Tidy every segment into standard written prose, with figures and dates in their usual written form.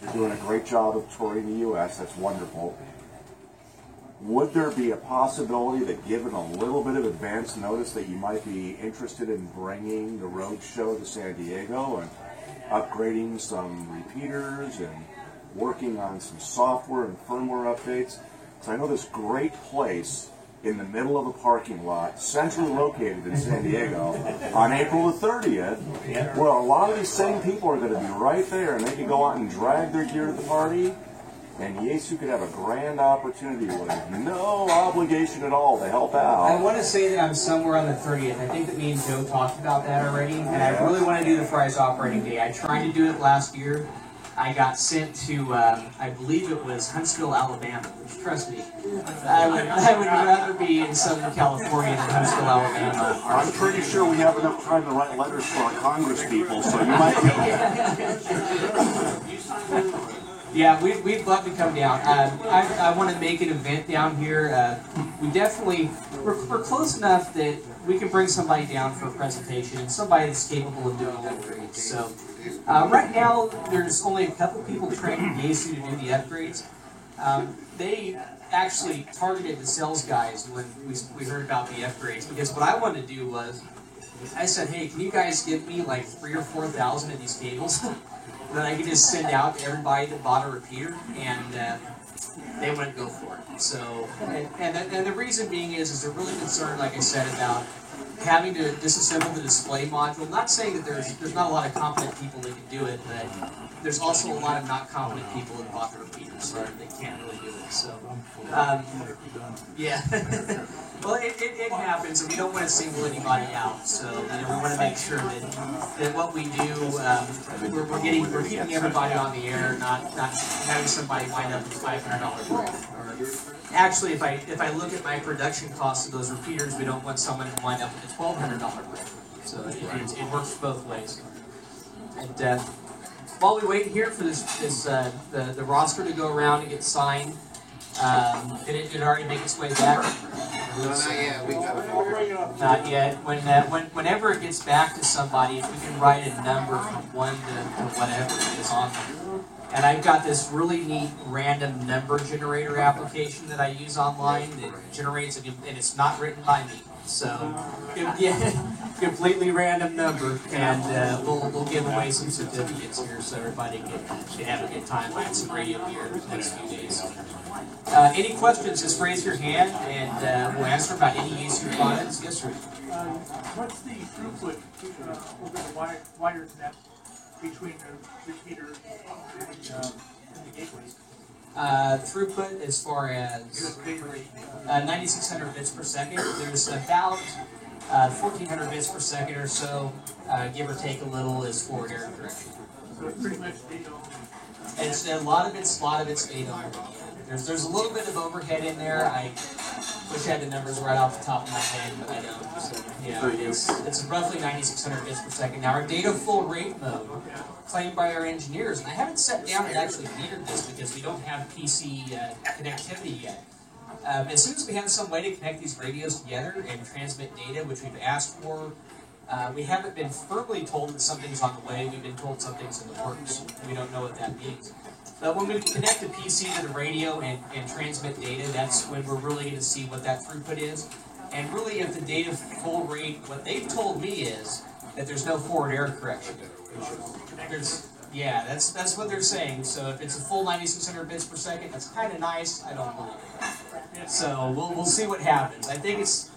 You're doing a great job of touring the U.S. That's wonderful. Would there be a possibility that, given a little bit of advance notice, that you might be interested in bringing the road show to San Diego and upgrading some repeaters and working on some software and firmware updates? So I know this great place in the middle of a parking lot, centrally located in San Diego, on April the 30th, where a lot of these same people are going to be right there, and they can go out and drag their gear to the party, and Yaesu could have a grand opportunity with no obligation at all to help out. I want to say that I'm somewhere on the 30th. I think that me and Joe talked about that already, and I really want to do the Fry's operating day. I tried to do it last year. I got sent to, I believe it was Huntsville, Alabama, which, trust me, I would rather be in Southern California than Huntsville, Alabama. I'm pretty sure we have enough time to write letters for our Congress people, so you might be. Yeah, we'd love to come down. I want to make an event down here. We definitely, we're close enough that we can bring somebody down for a presentation, and somebody that's capable of doing upgrades. So right now, there's only a couple people trained in Yaesu to do the upgrades. They actually targeted the sales guys when we heard about the upgrades, because what I wanted to do was, I said, hey, can you guys give me like 3,000 or 4,000 of these cables that I could just send out to everybody that bought a repeater, and they wouldn't go for it. So, and the reason being is they're really concerned, like I said, about having to disassemble the display module. Not saying that there's not a lot of competent people that can do it, but there's also a lot of not competent people that bought the repeaters, so they can't really do it. So, yeah. Well, it happens, and we don't want to single anybody out. So, we want to make sure that what we do, we're keeping everybody on the air, not having somebody wind up with $500 break. Actually, if I look at my production costs of those repeaters, we don't want someone to wind up with a $1,200 break. So it works both ways. And while we wait here for the roster to go around and get signed, did it already make its way back? No, not yet. We got it. Not yet. Whenever it gets back to somebody, if we can write a number from 1 to whatever is on there. And I've got this really neat random number generator application that I use online that generates, and it's not written by me. So, yeah, completely random number, and we'll give away some certificates here so everybody can have a good time buying some radio gear in the next few days. Any questions, just raise your hand, and we'll answer about any Yaesu products. Yes, sir? What's the throughput over the wire net between the repeater and the gateways? Throughput as far as 9,600 bits per second. There's about 1,400 bits per second or so, give or take a little, is forward error correction. So it's pretty much data only. It's a lot of it's data only. There's a little bit of overhead in there. I wish I had the numbers right off the top of my head, but I don't. So, yeah, it's roughly 9,600 bits per second. Now, our data full rate mode, claimed by our engineers, and I haven't sat down and actually metered this because we don't have PC connectivity yet. As soon as we have some way to connect these radios together and transmit data, which we've asked for, we haven't been firmly told that something's on the way. We've been told something's in the works. We don't know what that means. But when we connect the PC to the radio and transmit data, that's when we're really going to see what that throughput is. And really, if the data full rate, what they've told me is that there's no forward error correction. Yeah, that's what they're saying. So if it's a full 9,600 bits per second, that's kind of nice. I don't believe it. So we'll see what happens. I think it's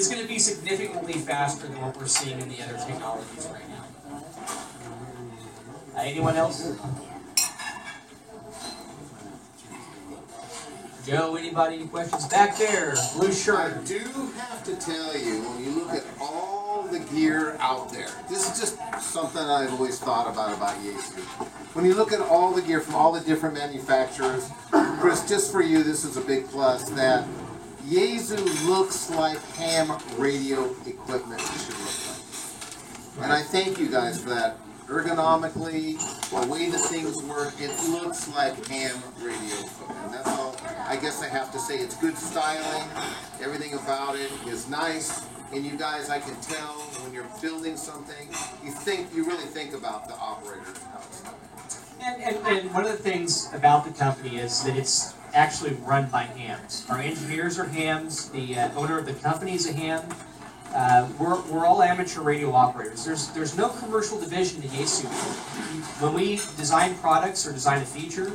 going to be significantly faster than what we're seeing in the other technologies right now. Anyone else? Joe, anybody, any questions? Back there, blue shirt. I do have to tell you, when you look at all the gear out there, this is just something I've always thought about Yaesu. When you look at all the gear from all the different manufacturers, Chris, just for you, this is a big plus, that Yaesu looks like ham radio equipment should look like. And I thank you guys for that. Ergonomically, the way the things work, it looks like ham radio equipment. That's all I guess I have to say. It's good styling. Everything about it is nice. And you guys, I can tell when you're building something, you really think about the operator's house. And one of the things about the company is that it's actually run by hams. Our engineers are hams. The owner of the company is a ham. We're all amateur radio operators. There's no commercial division to Yaesu. When we design products or design a feature,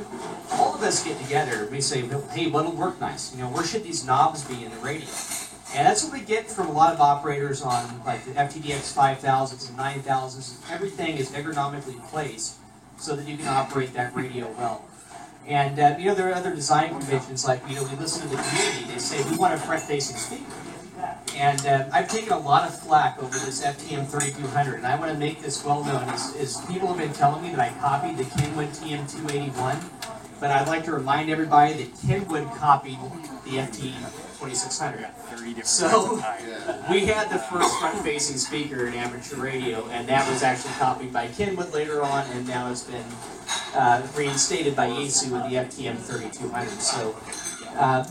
all of us get together. We say, hey, what'll work nice? You know, where should these knobs be in the radio? And that's what we get from a lot of operators on like the FTDX 5000s and 9000s. Everything is ergonomically placed so that you can operate that radio well. And you know, there are other design conventions like, you know, we listen to the community. They say we want a front-facing speaker. And I've taken a lot of flack over this FTM 3200, and I want to make this well known. Is people have been telling me that I copied the Kenwood TM281, but I'd like to remind everybody that Kenwood copied the FT 2600. So we had the first front-facing speaker in amateur radio, and that was actually copied by Kenwood later on, and now it's been reinstated by Yaesu with the FTM 3200. So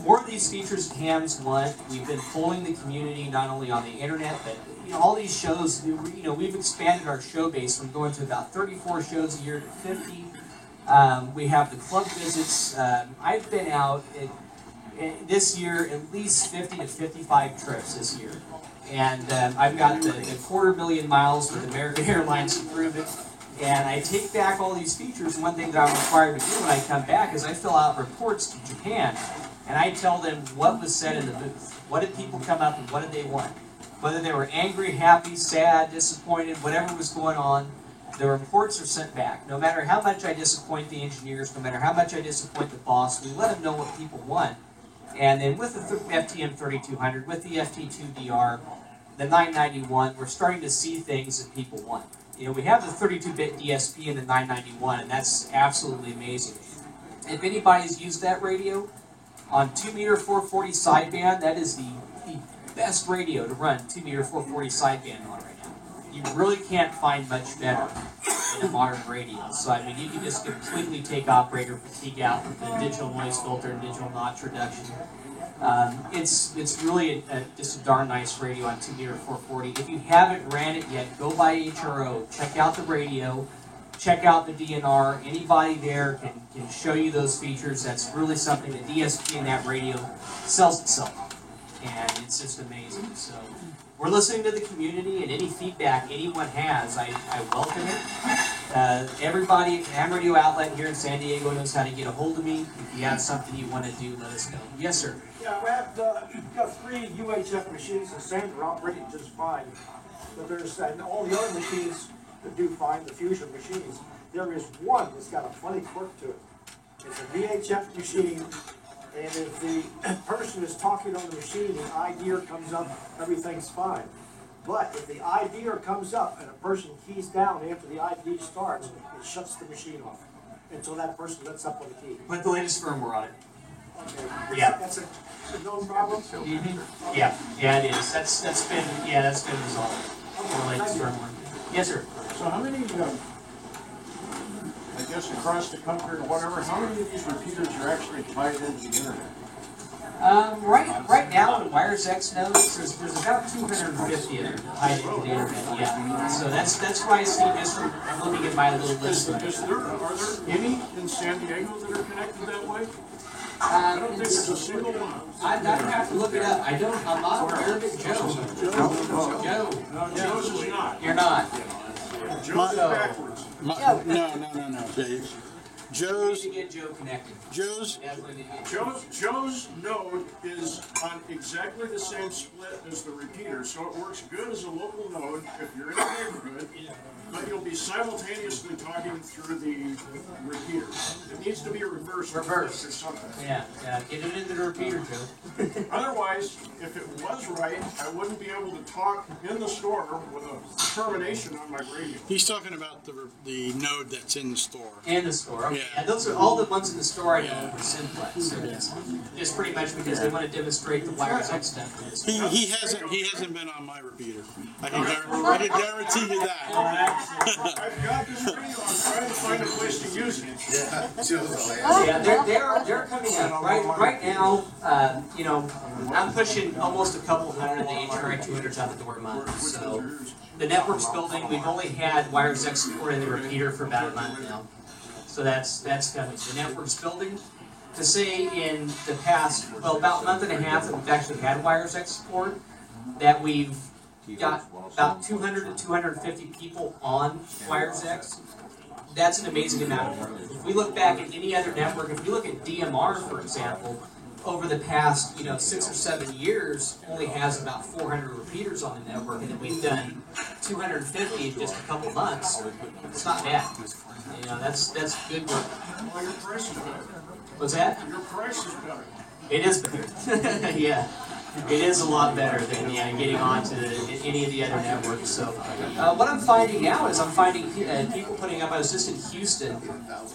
more of these features hams want. We've been polling the community not only on the internet, but you know, all these shows. You know, we've expanded our show base from going to about 34 shows a year to 50. We have the club visits. I've been out this year at least 50 to 55 trips this year, and I've got the 250,000 miles with American Airlines to prove it. And I take back all these features. One thing that I'm required to do when I come back is I fill out reports to Japan, and I tell them what was said in the booth. What did people come up and what did they want? Whether they were angry, happy, sad, disappointed, whatever was going on, the reports are sent back. No matter how much I disappoint the engineers, no matter how much I disappoint the boss, we let them know what people want. And then with the FTM 3200, with the FT2DR, the 991, we're starting to see things that people want. You know, we have the 32-bit DSP in the 991, and that's absolutely amazing. If anybody's used that radio on 2-meter 440 sideband, that is the best radio to run 2-meter 440 sideband on right now. You really can't find much better in a modern radio. So, I mean, you can just completely take operator fatigue out with the digital noise filter and digital notch reduction. It's really just a darn nice radio on 2-meter 440. If you haven't ran it yet, go by HRO, check out the radio, check out the DNR. Anybody there can show you those features. That's really something. The DSP in that radio sells itself, and it's just amazing. So we're listening to the community, and any feedback anyone has, I welcome it. Everybody at Ham Radio Outlet here in San Diego knows how to get a hold of me. If you have something you want to do, let us know. Yes, sir. Yeah, we have got 3 UHF machines. The same are operating just fine. But there's and all the other machines that do fine, the Fusion machines. There is one that's got a funny quirk to it. It's a VHF machine, and if the person is talking on the machine, the IDR comes up, everything's fine. But if the IDR comes up and a person keys down after the ID starts, it shuts the machine off until that person lets up on the key. Put the latest firmware on it. Okay. Yeah. That's a known problem? Mm-hmm. Yeah, it is. That's been resolved. The latest firmware. Yes, sir. So how many, I guess across the country or whatever, how many of these repeaters are actually tied into the internet? Right now, in WiresX nodes, there's about 250 that are tied into the internet. Yeah. So that's why I see just from looking at my little list. Are there any in San Diego that are connected that way? I don't think there's a single one. I'd have to look it up. I'm not aware of it. Joe. No, Joe's is not. You're not. Joe's is backwards. No, Dave. We Joe's need to get Joe connected. Joe's Definitely need to get Joe's node is on exactly the same split as the repeater, so it works good as a local node if you're in the neighborhood, but you'll be simultaneously talking through the repeater. It needs to be reversed. Or something. Yeah, get it into the repeater, Joe. Otherwise, if it was right, I wouldn't be able to talk in the store with a termination on my radio. he's talking about the node that's in the store. And the store. Okay. Yeah. Yeah, those are all the ones in the store I know for Simplex. So it's just pretty much because they want to demonstrate the WiresX stuff. He hasn't been on my repeater. I can guarantee you that. I've got this radio. I'm trying to find find a place to use it. Yeah, Joe's all Yeah, they're coming up right now. You know, I'm pushing almost a couple hundred of the HRI 200s out the door a month. So the network's building. We've only had WireX support in the repeater for about a month now. So that's coming. The network's building. To say in the past, well, about a month and a half that we've actually had WireX support, that we've got about 200 to 250 people on WireX. That's an amazing amount of growth. If we look back at any other network, if we look at DMR, for example, over the past 6 or 7 years, only has about 400 repeaters on the network, and then we've done 250 in just a couple months. It's not bad. You know, that's good work. Well, your price is better. What's that? Your price is better. It is better. Yeah. It is a lot better than getting onto any of the other networks. So what I'm finding now is I'm finding people putting up. I was just in Houston,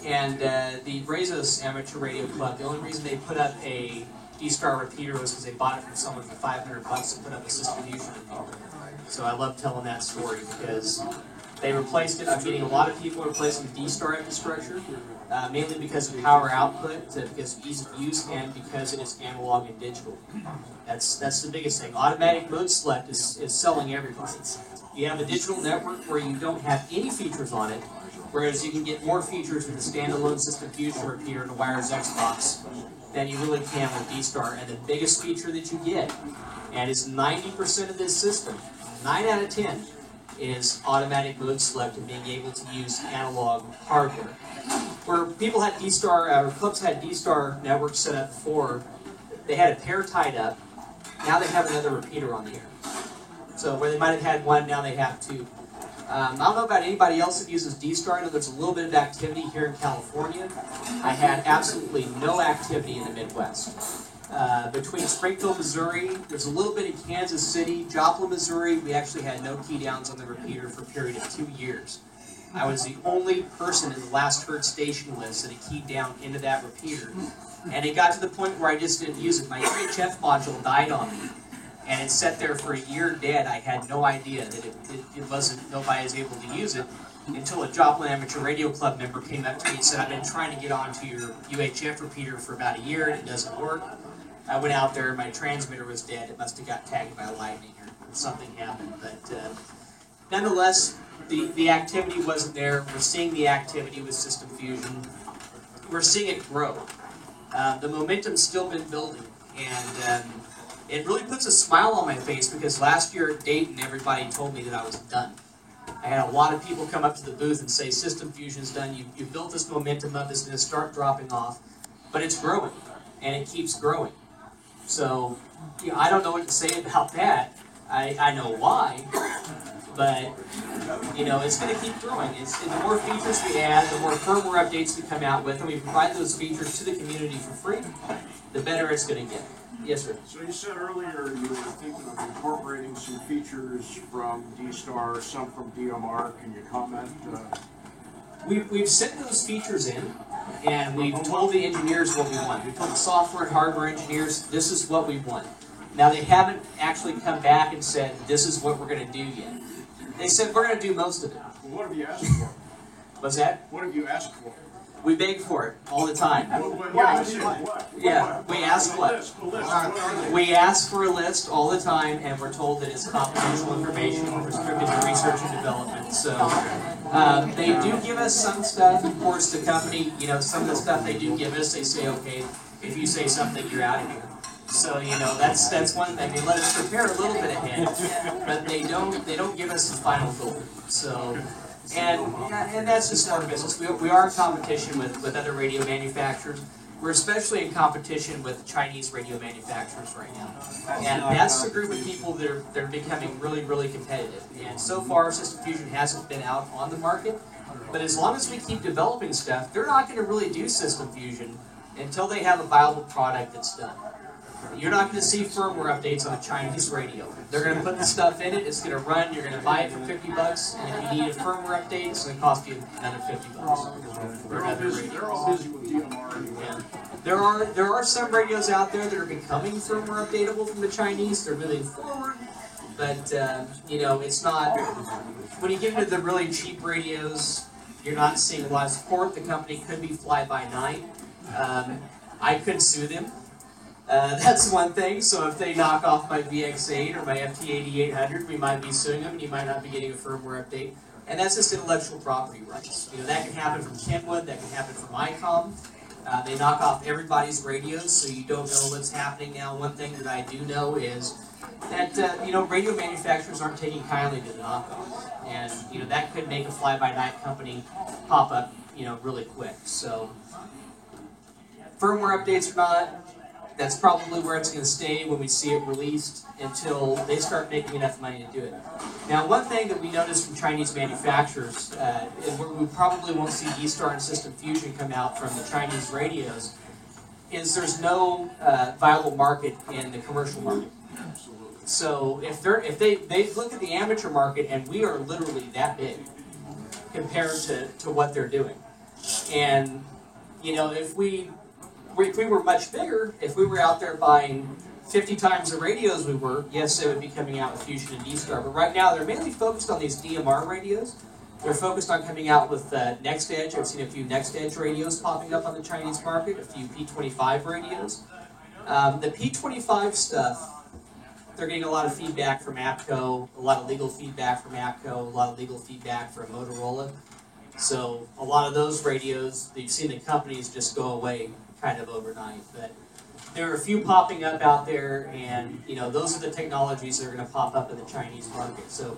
and the Brazos Amateur Radio Club. The only reason they put up a D-Star repeater was because they bought it from someone for $500 to put up a System Fusion repeater. So I love telling that story because they replaced it. I'm getting a lot of people replacing D-Star infrastructure. Mainly because of power output, because of ease of use, and because it is analog and digital. That's the biggest thing. Automatic mode select is selling everybody. You have a digital network where you don't have any features on it, whereas you can get more features with a standalone System Fusion repeater and a WireX box than you really can with D-Star. And the biggest feature that you get, and it's 90% of this system, 9 out of 10, is automatic mode select and being able to use analog hardware. Where people had D-Star, or clubs had D-Star networks set up before, they had a pair tied up. Now they have another repeater on the air. So where they might have had one, now they have two. I don't know about anybody else that uses D-Star. I know there's a little bit of activity here in California. I had absolutely no activity in the Midwest. Between Springfield, Missouri, there's a little bit in Kansas City, Joplin, Missouri. We actually had no key downs on the repeater for a period of 2 years. I was the only person in the last heard station list that had keyed down into that repeater. And it got to the point where I just didn't use it. My UHF module died on me. And it sat there for a year dead. I had no idea that it wasn't, nobody was able to use it until a Joplin Amateur Radio Club member came up to me and said, I've been trying to get onto your UHF repeater for about a year and it doesn't work. I went out there, my transmitter was dead. It must have got tagged by lightning or something happened. But nonetheless, the activity wasn't there. We're seeing the activity with System Fusion. We're seeing it grow. The momentum's still been building. And it really puts a smile on my face because last year at Dayton, everybody told me that I was done. I had a lot of people come up to the booth and say, System Fusion's done. You built this momentum up. It's going to start dropping off. But it's growing. And it keeps growing. So, I don't know what to say about that. I know why, but it's going to keep growing. The more features we add, the more firmware updates we come out with, and we provide those features to the community for free, the better it's going to get. Yes, sir. So you said earlier you were thinking of incorporating some features from D-Star, some from DMR. Can you comment? We've sent those features in, and we've told the engineers what we want. We've told the software and hardware engineers, this is what we want. Now, they haven't actually come back and said, this is what we're going to do yet. They said, we're going to do most of it. Well, what have you asked for? What's that? What have you asked for? We beg for it all the time. What? Yeah, we ask what? A list. What are they? We ask for a list all the time, and we're told that it's confidential information, restricted to research and development. So they do give us some stuff. Of course, the company, some of the stuff they do give us, they say, okay, if you say something, you're out of here. So that's one thing. They let us prepare a little bit ahead, but they don't give us the final goal. So. And that's just our business. We are in competition with other radio manufacturers. We're especially in competition with Chinese radio manufacturers right now. And that's the group of people that are becoming really, really competitive. And so far, System Fusion hasn't been out on the market. But as long as we keep developing stuff, they're not going to really do System Fusion until they have a viable product that's done. You're not going to see firmware updates on a Chinese radio. They're going to put the stuff in it, it's going to run, you're going to buy it for $50, and if you need a firmware update, it's going to cost you another $50. They're all busy with DMR anyway. Yeah. There are some radios out there that are becoming firmware updatable from the Chinese. They're moving forward, but it's not. When you get into the really cheap radios, You're not seeing a lot of support. The company could be fly-by-night. I could sue them. That's one thing. So if they knock off my VX8 or my FT8800, we might be suing them, and you might not be getting a firmware update. And that's just intellectual property rights. You know, that can happen from Kenwood, that can happen from ICOM. They knock off everybody's radios, so you don't know what's happening now. One thing that I do know is that you know, radio manufacturers aren't taking kindly to the knockoffs, and you know, that could make a fly-by-night company pop up, you know, really quick. So firmware updates or not, that's probably where it's going to stay when we see it released until they start making enough money to do it. Now, one thing that we noticed from Chinese manufacturers, and where we probably won't see D-Star and System Fusion come out from the Chinese radios, is there's no viable market in the commercial market. So if they look at the amateur market, and we are literally that big compared to what they're doing, and you know, if we were much bigger, if we were out there buying 50 times the radios we were, yes, they would be coming out with Fusion and D-Star. But right now, they're mainly focused on these DMR radios. They're focused on coming out with Next Edge. I've seen a few Next Edge radios popping up on the Chinese market, a few P25 radios. The P25 stuff, they're getting a lot of feedback from APCO, a lot of legal feedback from APCO, a lot of legal feedback from Motorola. So a lot of those radios, you've seen the companies just go away kind of overnight. But there are a few popping up out there, and you know, those are the technologies that are going to pop up in the Chinese market. So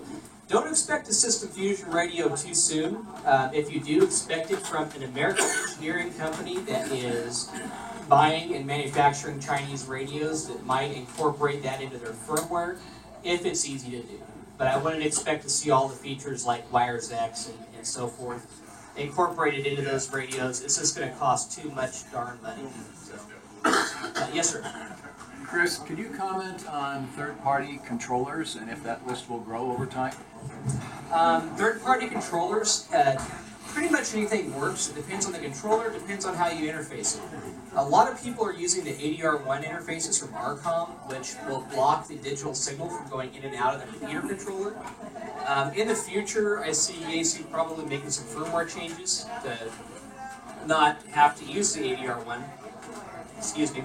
don't expect a System Fusion radio too soon. If you do, expect it from an American engineering company that is buying and manufacturing Chinese radios that might incorporate that into their firmware, if it's easy to do. But I wouldn't expect to see all the features like WiresX and so forth incorporated into those radios. It's just going to cost too much darn money. So, yes, sir. Chris, could you comment on third-party controllers and if that list will grow over time? Third-party controllers, pretty much anything works. It depends on the controller, it depends on how you interface it. A lot of people are using the ADR1 interfaces from Arcom, which will block the digital signal from going in and out of the repeater controller. In the future, I see Yaesu probably making some firmware changes to not have to use the ADR1. Excuse me.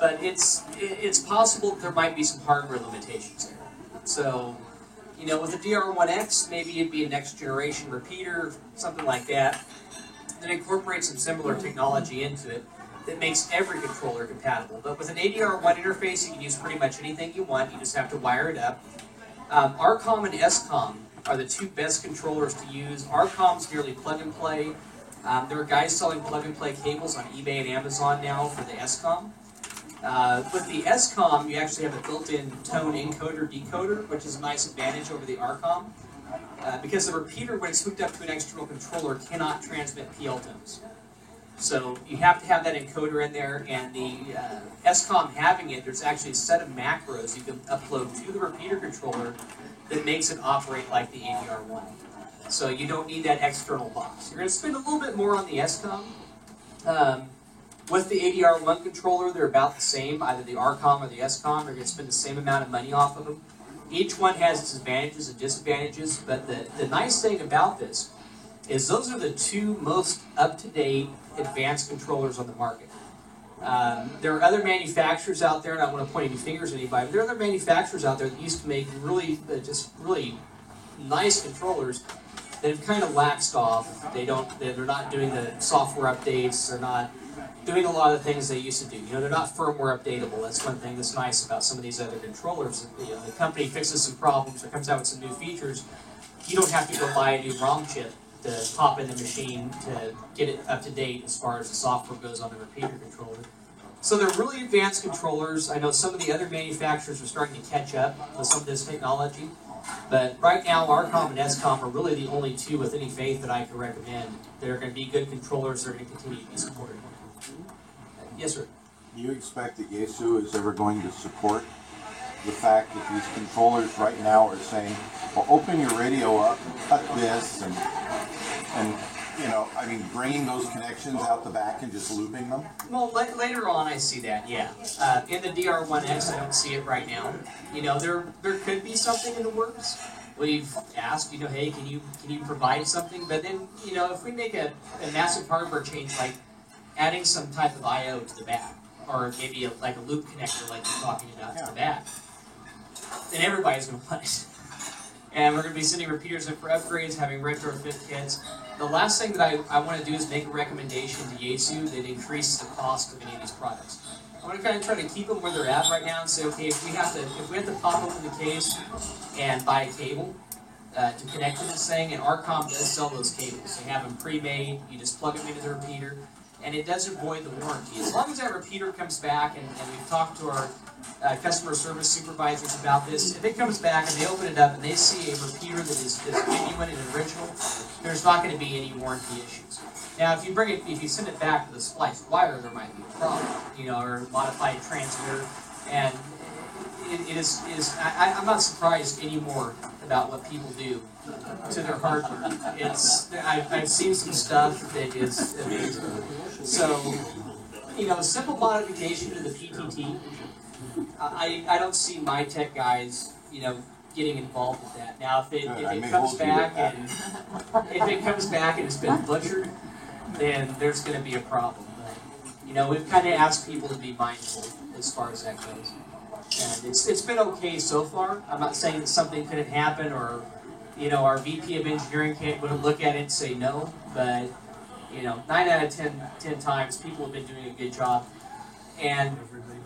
But it's possible that there might be some hardware limitations there. So, you know, with the DR1X, maybe it'd be a next generation repeater, something like that, that incorporates some similar technology into it that makes every controller compatible. But with an ADR1 interface, you can use pretty much anything you want. You just have to wire it up. Arcom and SCOM are the two best controllers to use. Arcom's nearly plug and play. There are guys selling plug and play cables on eBay and Amazon now for the SCOM. With the SCOM, you actually have a built-in tone encoder decoder, which is a nice advantage over the Arcom, because the repeater, when it's hooked up to an external controller, cannot transmit PL tones. So you have to have that encoder in there, and the SCOM having it, there's actually a set of macros you can upload to the repeater controller that makes it operate like the ADR1. So you don't need that external box. You're going to spend a little bit more on the SCOM. With the ADR1 controller, they're about the same. Either the Arcom or the SCOM, you're going to spend the same amount of money off of them. Each one has its advantages and disadvantages, but the nice thing about this is those are the two most up-to-date advanced controllers on the market. There are other manufacturers out there, and I don't want to point any fingers at anybody, but there are other manufacturers out there that used to make really, just really nice controllers that have kind of laxed off. They're not doing the software updates, they're not doing a lot of the things they used to do. You know, they're not firmware updatable. That's one thing that's nice about some of these other controllers. You know, the company fixes some problems or comes out with some new features. You don't have to go buy a new ROM chip to pop in the machine to get it up to date as far as the software goes on the repeater controller. So they're really advanced controllers. I know some of the other manufacturers are starting to catch up with some of this technology. But right now, Arcom and SCOM are really the only two with any faith that I can recommend. They're going to be good controllers. They're going to continue to be supported. Yes, sir. Do you expect that Yaesu is ever going to support the fact that these controllers right now are saying, well, open your radio up, cut this, and you know, I mean, bringing those connections out the back and just looping them? Well, later on I see that, yeah. In the DR1X, I don't see it right now. You know, there could be something in the works. we've asked, hey, can you provide something? But then, if we make a massive hardware change, like adding some type of I/O to the back, or maybe like a loop connector, like you're talking about, to the back, then everybody's going to want it. And we're going to be sending repeaters in for upgrades, having retrofit kits. The last thing that I want to do is make a recommendation to Yaesu that increases the cost of any of these products. I want to kind of try to keep them where they're at right now and say, okay, if we have to pop open the case and buy a cable to connect to this thing, and Arcom does sell those cables. They have them pre-made. You just plug them into the repeater, and it doesn't void the warranty. As long as that repeater comes back, and we've talked to our customer service supervisors about this, if it comes back and they open it up and they see a repeater that is genuine and original, there's not going to be any warranty issues. Now, if you send it back with a spliced wire, there might be a problem, or a modified transmitter, and I'm not surprised anymore about what people do to their hardware. I've seen some stuff that is amazing. So, simple modification to the PTT. I don't see my tech guys, getting involved with that. Now, if it comes back and it's been butchered, then there's going to be a problem. But, we've kind of asked people to be mindful as far as that goes. And it's been okay so far. I'm not saying that something couldn't happen, or our VP of engineering wouldn't look at it and say no. But 9 out of 10 times, people have been doing a good job. And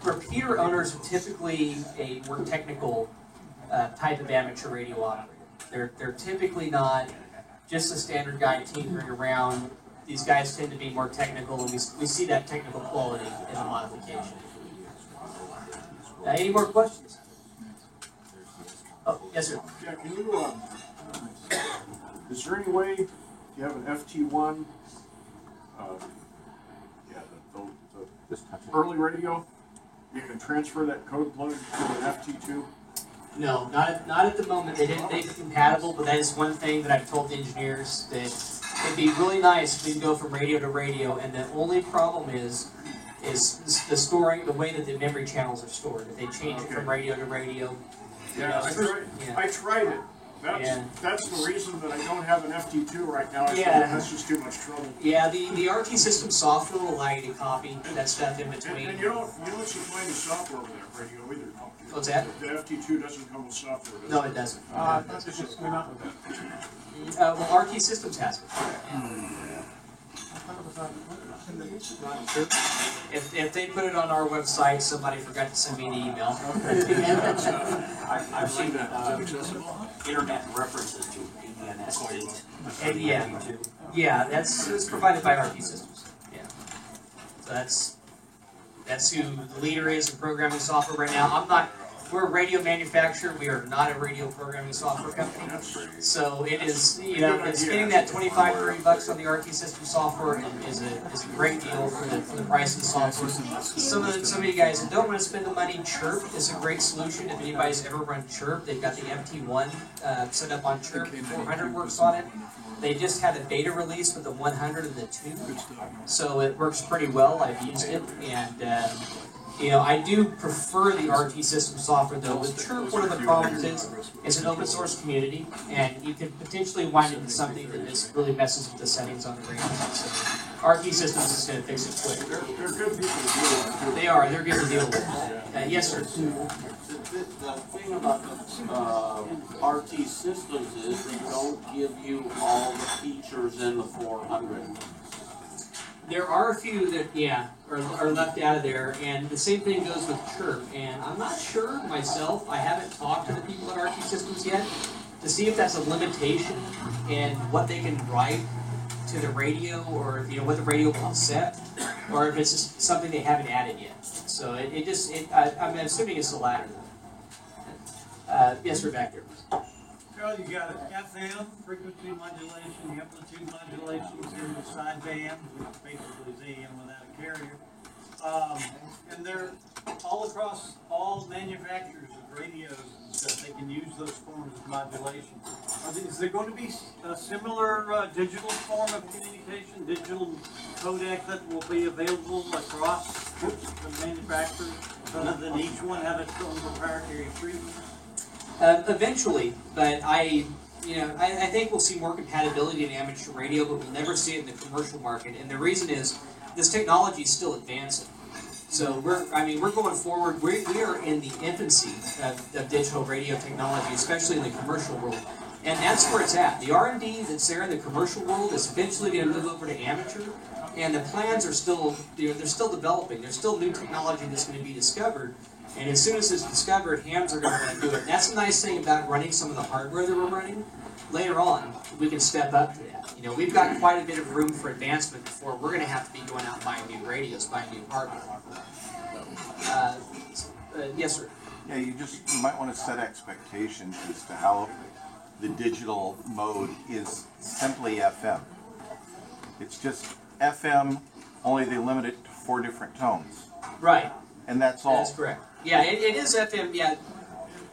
repeater owners are typically a more technical type of amateur radio operator. They're typically not just a standard guy tinkering around. These guys tend to be more technical, and we see that technical quality in the modification. Any more questions? Oh, yes, sir. Yeah, can you, is there any way, if you have an FT1, the early radio, you can transfer that code plug to an FT2? No, not at the moment. They didn't make it compatible, but that is one thing that I've told the engineers, that it'd be really nice if we can go from radio to radio, and the only problem is the storing, the way that the memory channels are stored. If they change it from radio to radio. Yeah, I tried it. That's the reason that I don't have an FT2 right now. I said, that's just too much trouble. Yeah, the RT system software will allow you to copy that stuff in between. And you don't supply any software with that radio either, don't you? What's that? The FT2 doesn't come with software, does it? No, it doesn't. It's just coming out with that. Well, RT Systems has it. If they put it on our website, somebody forgot to send me an email. I've seen internet references to ENS8. And yeah, that's provided by RT Systems. Yeah, so that's who the leader is in programming software right now. We're a radio manufacturer. We are not a radio programming software company. So it is, it's getting that $25, $30 on the RT System software is a great deal for the price of the software. Some of you guys that don't want to spend the money, Chirp is a great solution. If anybody's ever run Chirp, they've got the MT1 set up on Chirp. 400 works on it. They just had a beta release with the 100 and the 2, so it works pretty well. I've used it, and I do prefer the RT System software, though. With Chirp, one of the problems is it's an open source community, and you could potentially wind into something that just really messes with the settings on the radio. So RT Systems is going to fix it quick. They're good people to deal with. They are. They're good to deal with. Yes, sir. The thing about RT Systems is they don't give you all the features in the 400. There are a few that, are left out of there, and the same thing goes with Chirp. And I'm not sure myself. I haven't talked to the people at RT Systems yet to see if that's a limitation in what they can write to the radio, or what the radio will set, or if it's just something they haven't added yet. So I'm assuming it's the latter. Yes, sir, back there. Well, you got FM, frequency modulation, amplitude modulations in the sideband, which basically is AM without a carrier. And they're all across all manufacturers of radios and stuff. They can use those forms of modulation. Is there going to be a similar digital form of communication, digital codec that will be available across the manufacturers, rather than each one have its own proprietary treatment? Eventually, but I think we'll see more compatibility in amateur radio, but we'll never see it in the commercial market. And the reason is this technology is still advancing. So we're going forward. We are in the infancy of digital radio technology, especially in the commercial world. And that's where it's at. The R&D that's there in the commercial world is eventually going to move over to amateur, and the plans are still, they're still developing. There's still new technology that's going to be discovered, and as soon as it's discovered, hams are going to want to do it. And that's the nice thing about running some of the hardware that we're running. Later on, we can step up to that. You know, we've got quite a bit of room for advancement before we're going to have to be going out and buying new radios, buying new hardware. Yes, sir. Yeah, you might want to set expectations as to how the digital mode is simply FM. It's just FM, only they limit it to 4 different tones. Right. And that's all. That's correct. Yeah, it is FM. Yeah,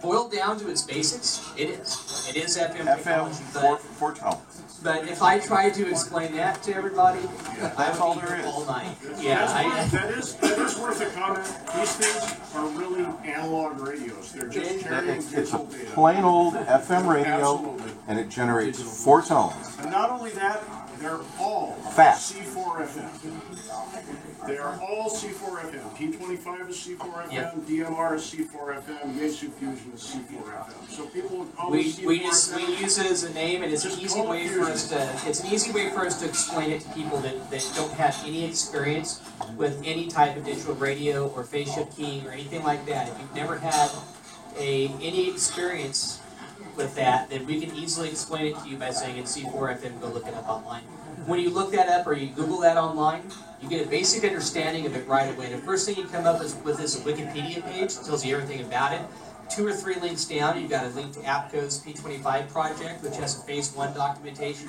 boiled down to its basics, it is. It is FM technology. FM, four tones. But if I try to explain that to everybody, that's all there is. All night. Yeah, that is worth a comment. These things are really analog radios. They're just carrying It's a digital data. plain old FM radio, Absolutely. and it generates 4 tones. And not only that, they're all Fast. C4FM. They are all C4FM. P25 is C4FM, Yep. DMR is C4FM, Yaesu Fusion is C4FM. So people would call it C4FM. we use it as a name, and it's an easy way for us to explain it to people that don't have any experience with any type of digital radio or phase shift keying or anything like that. If you've never had any experience with that, then we can easily explain it to you by saying it's C4FM. Go look it up online. When you look that up or you Google that online, you get a basic understanding of it right away. The first thing you come up with is a Wikipedia page that tells you everything about it. 2 or 3 links down, you've got a link to APCO's P25 project, which has a phase 1 documentation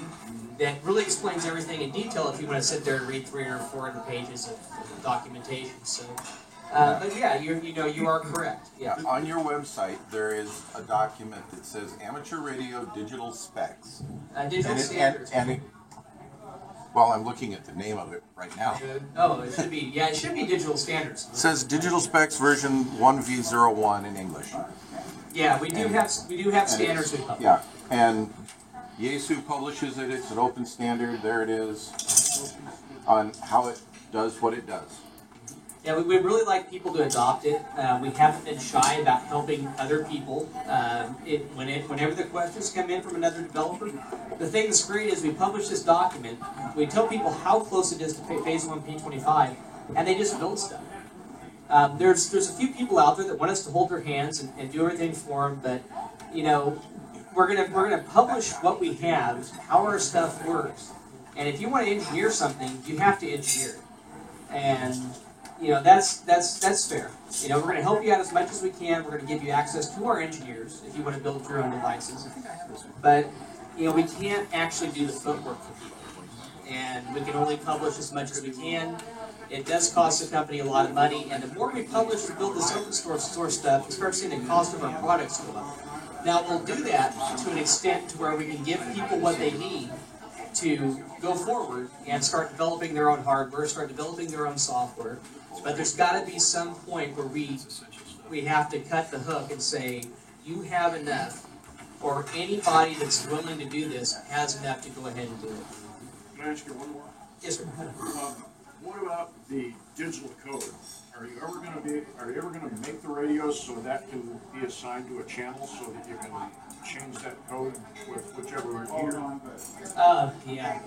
that really explains everything in detail if you want to sit there and read 300 or 400 pages of documentation. So, but yeah, you are correct. Yeah, on your website there is a document that says Amateur Radio Digital Specs. Digital standards. Well, I'm looking at the name of it right now. Oh, it should be. Yeah, it should be digital standards. It says Digital Specs version 1V01 in English. Yeah, we do have standards we publish. Yeah, and Yaesu publishes it. It's an open standard. There it is on how it does what it does. Yeah, we'd really like people to adopt it. We haven't been shy about helping other people. Whenever the questions come in from another developer, the thing that's great is we publish this document. We tell people how close it is to phase 1 P25, and they just build stuff. There's a few people out there that want us to hold their hands and do everything for them, but we're gonna publish what we have, how our stuff works, and if you want to engineer something, you have to engineer it, and that's fair. We're going to help you out as much as we can. We're going to give you access to our engineers if you want to build your own devices. But we can't actually do the footwork for people, and we can only publish as much as we can. It does cost the company a lot of money, and the more we publish to build this open source stuff, we start seeing the cost of our products go up. Now we'll do that to an extent to where we can give people what they need to go forward and start developing their own hardware, start developing their own software. But there's got to be some point where we have to cut the hook and say, you have enough, or anybody that's willing to do this has enough to go ahead and do it. Can I ask you one more? Yes, sir. What about the digital code? Are you ever going to make the radios so that can be assigned to a channel so that you can change that code with whichever repeater? Yeah.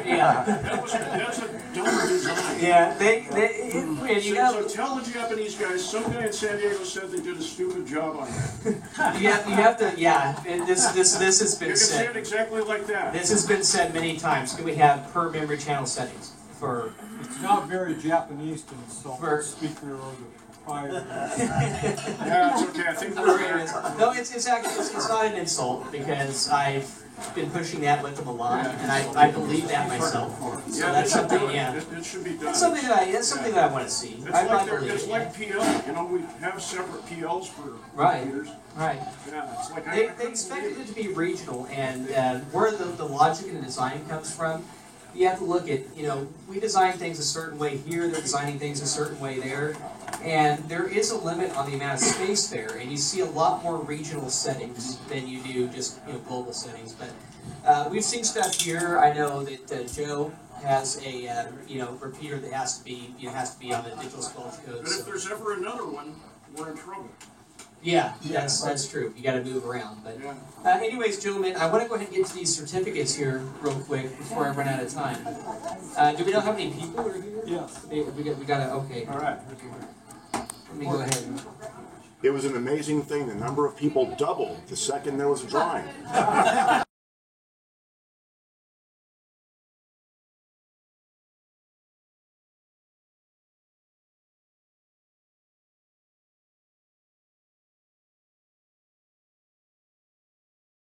Yeah. That's a dumb design. Yeah, so tell the Japanese guys, some guy in San Diego said they did a stupid job on that. you have to, yeah, this has been you can said. say it exactly like that. This has been said many times. Can we have per memory channel settings for... It's not very Japanese to insult the speaker or the proprietor. Yeah, it's okay. I think we're there. No, it's not an insult because I've been pushing that with them a lot, and I believe that myself. So that's something, it should be done. That's something that I want to see. It's like PL. We have separate PLs for computers. Right. Yeah, it's like they expected it to be regional, and where the logic and the design comes from you have to look at, we design things a certain way here, they're designing things a certain way there, and there is a limit on the amount of space there, and you see a lot more regional settings than you do just, global settings. But we've seen stuff here. I know that Joe has a, repeater that has to be on the digital squelch code. But if there's ever another one, we're in trouble. Yeah, that's true. You got to move around. But anyways, gentlemen, I want to go ahead and get to these certificates here real quick before I run out of time. Do we know how many people are here? Yes. We got to, okay. All right. Let me go ahead. It was an amazing thing. The number of people doubled the second there was a drawing.